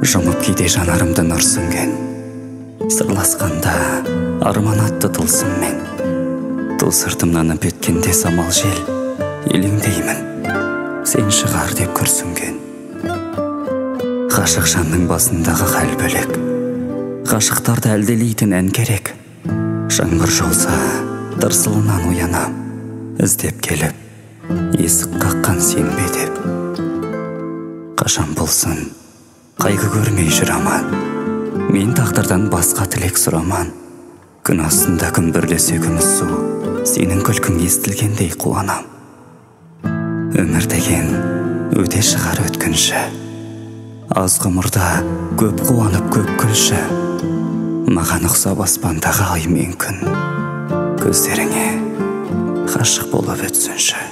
Жұмып кейде жанарымды нұр сүнген, сырласқанда арман атты тылсыммен. Тыл сыртымнан өткенде самал жел, елеңдеймін, сен шығар деп күрсінген. Ғашық жанның басындағы хәл бөлек, ғашықтарды әлделейтін ән керек. Жаңбыр жауса тырсылынан оянам, іздеп келіп, есік қаққан сен бе деп. Қашан болсын қайғы көрмей жүр аман, мен тағдырдан басқа тілек сұраман. Күн астында күмбірлесе күміс су, сенің күлкің естілгендей қуанам. Өмір деген өте шығар өткінші, аз ғұмырда көп қуанып көп күлші. Маған ұқсап аспандағы ай мен күн, көздеріңе ғашық болып өтсінші.